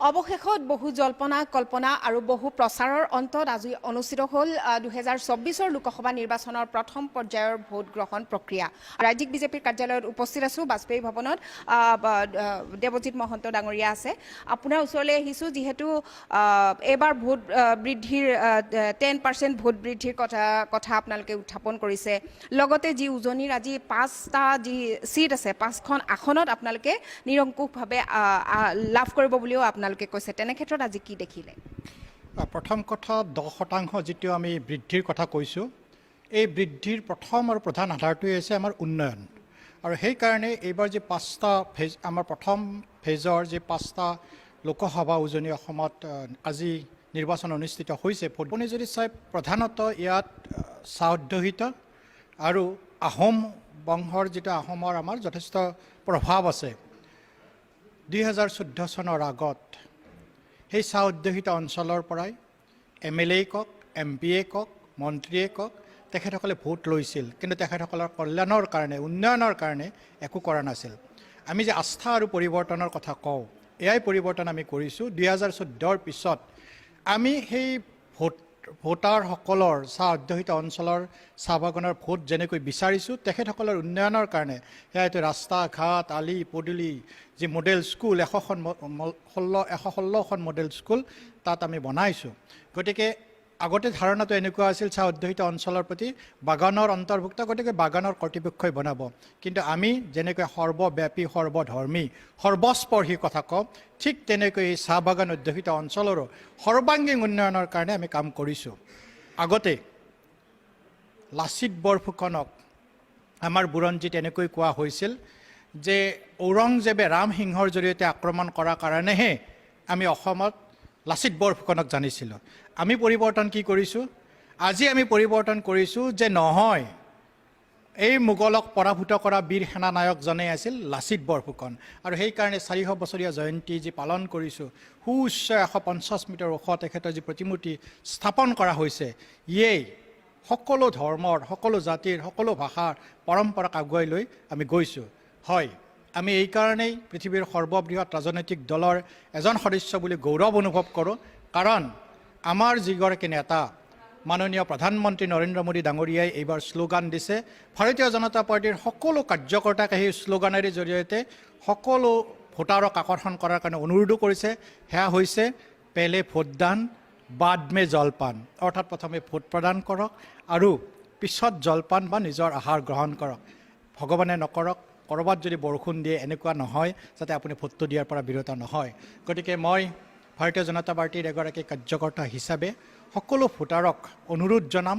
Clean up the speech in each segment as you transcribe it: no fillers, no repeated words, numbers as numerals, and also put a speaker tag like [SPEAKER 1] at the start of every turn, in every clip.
[SPEAKER 1] অৱশেষত বহু জল্পনা কল্পনা আৰু বহু প্ৰচাৰৰ অন্তত আজি অনুষ্ঠিত হ'ল 2024 লোকসভা নিৰ্বাচনৰ প্ৰথম পৰ্যায়ৰ ভোট গ্ৰহণ প্ৰক্ৰিয়া। ৰাজ্যিক বিজেপিৰ কাৰ্যালয়ত উপস্থিত আছো। বাজপেয়ী ভৱনত দেৱজিৎ মহন্ত ডাঙৰীয়া আছে। আপোনাৰ ওচৰলৈ আহিছো যিহেতু এবাৰ ভোট বৃদ্ধিৰ 10% ভোট বৃদ্ধিৰ কথা আপোনালোকে উত্থাপন কৰিছে। লগতে যি উজনিৰ আজি 5টা যি সিট আছে 5খন আসনত আপোনালোকে নিৰংকুশভাৱে লাভ কৰিব বুলিও আপোনালোকে কৈছে। তেনে ক্ষেত্ৰত আজি কি দেখিলে?
[SPEAKER 2] প্ৰথম কথা 10% যিটো আমি বৃদ্ধিৰ কথা কৈছোঁ, এই বৃদ্ধিৰ প্ৰথম আৰু প্ৰধান আধাৰটোৱে হৈছে আমাৰ উন্নয়ন। আৰু সেইকাৰণে এইবাৰ যে 5টা ফেজ, আমাৰ প্ৰথম ফেজৰ যে 5টা লোকসভা উজনি অসমত আজি নিৰ্বাচন অনুষ্ঠিত হৈছে, আপুনি যদি চাই প্ৰধানত ইয়াত চাহ অধ্যুষিত আৰু আহোম বংশৰ যিটো আহোমৰ আমাৰ যথেষ্ট প্ৰভাৱ আছে। 2014 চনৰ আগত সেই চাহ অধ্যুষিত অঞ্চলৰ পৰাই MLA কওক, MP কওক, মন্ত্ৰীয়ে কওক, তেখেতসকলে ভোট লৈছিল। কিন্তু তেখেতসকলৰ কল্যাণৰ কাৰণে, উন্নয়নৰ কাৰণে একো কৰা নাছিল। আমি যে আস্থা আৰু পৰিৱৰ্তনৰ কথা কওঁ, এয়াই পৰিৱৰ্তন আমি কৰিছোঁ। 2014 পিছত আমি সেই ভোটাৰসকলৰ চাহ অধ্যুষিত অঞ্চলৰ চাহ বাগানৰ ভোট যেনেকৈ বিচাৰিছোঁ, তেখেতসকলৰ উন্নয়নৰ কাৰণে সেয়াইতো ৰাস্তা ঘাট, আলি পদূলি, যি মডেল স্কুল 116খন মডেল স্কুল তাত আমি বনাইছোঁ। গতিকে আগতে ধাৰণাটো এনেকুৱা আছিল চাহ অধ্যুষিত অঞ্চলৰ প্ৰতি বাগানৰ অন্তৰ্ভুক্ত, গতিকে বাগানৰ কৰ্তৃপক্ষই বনাব। কিন্তু আমি যেনেকৈ সৰ্বব্যাপী, সৰ্বধৰ্মী, সৰ্বস্পৰ্শী কথা কওঁ, ঠিক তেনেকৈ এই চাহ বাগান অধ্যুষিত অঞ্চলৰো সৰ্বাংগীন উন্নয়নৰ কাৰণে আমি কাম কৰিছোঁ। আগতে লাচিত বৰফুকনক আমাৰ বুৰঞ্জীত এনেকৈ কোৱা হৈছিল যে ঔৰংজেবে ৰামসিংহৰ জৰিয়তে আক্ৰমণ কৰাৰ কাৰণেহে আমি অসমত লাচিত বৰফুকনক জানিছিলোঁ। আমি পৰিৱৰ্তন কি কৰিছোঁ? আজি আমি পৰিৱৰ্তন কৰিছোঁ যে নহয়, এই মোগলক পৰাভূত কৰা বীৰ সেনানায়কজনেই আছিল লাচিত বৰফুকন। আৰু সেইকাৰণে 400 বছৰীয়া জয়ন্তী যি পালন কৰিছোঁ, সুউচ্চ 150 মিটাৰ ওখ তেখেতৰ যি প্ৰতিমূৰ্তি স্থাপন কৰা হৈছে, ইয়েই সকলো ধৰ্মৰ, সকলো জাতিৰ, সকলো ভাষাৰ পৰম্পৰাক আগুৱাই লৈ আমি গৈছোঁ। হয়, আমি এইকাৰণেই পৃথিৱীৰ সৰ্ববৃহৎ ৰাজনৈতিক দলৰ এজন সদস্য বুলি গৌৰৱ অনুভৱ কৰোঁ, কাৰণ আমাৰ যিগৰাকী নেতা মাননীয় প্ৰধানমন্ত্ৰী নৰেন্দ্ৰ মোদী ডাঙৰীয়াই এইবাৰ শ্লোগান দিছে। ভাৰতীয় জনতা পাৰ্টীৰ সকলো কাৰ্যকৰ্তাকে সেই শ্লোগানেৰে জৰিয়তে সকলো ভোটাৰক আকৰ্ষণ কৰাৰ কাৰণে অনুৰোধো কৰিছে। সেয়া হৈছে পেলে ভোটদান, বাদ মে জলপান, অৰ্থাৎ প্ৰথমে ভোট প্ৰদান কৰক আৰু পিছত জলপান বা নিজৰ আহাৰ গ্ৰহণ কৰক। ভগৱানে নকৰক ক'ৰবাত যদি বৰষুণ দিয়ে এনেকুৱা নহয় যাতে আপুনি ভোটটো দিয়াৰ পৰা বিৰত নহয়। গতিকে মই ভাৰতীয় জনতা পাৰ্টীৰ এগৰাকী কাৰ্যকৰ্তা হিচাপে সকলো ভোটাৰক অনুৰোধ জনাম,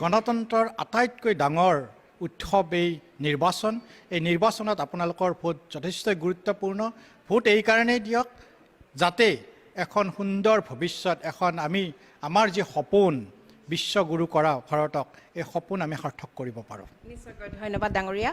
[SPEAKER 2] গণতন্ত্ৰৰ আটাইতকৈ ডাঙৰ উৎসৱ এই নিৰ্বাচন। এই নিৰ্বাচনত আপোনালোকৰ ভোট যথেষ্ট গুৰুত্বপূৰ্ণ। ভোট এই কাৰণেই দিয়ক যাতে এখন সুন্দৰ ভৱিষ্যত, আমাৰ যি সপোন বিশ্বগুৰু কৰা ভাৰতক, এই সপোন আমি সাৰ্থক কৰিব পাৰোঁ।
[SPEAKER 1] নিশ্চয়কৈ ধন্যবাদ ডাঙৰীয়া।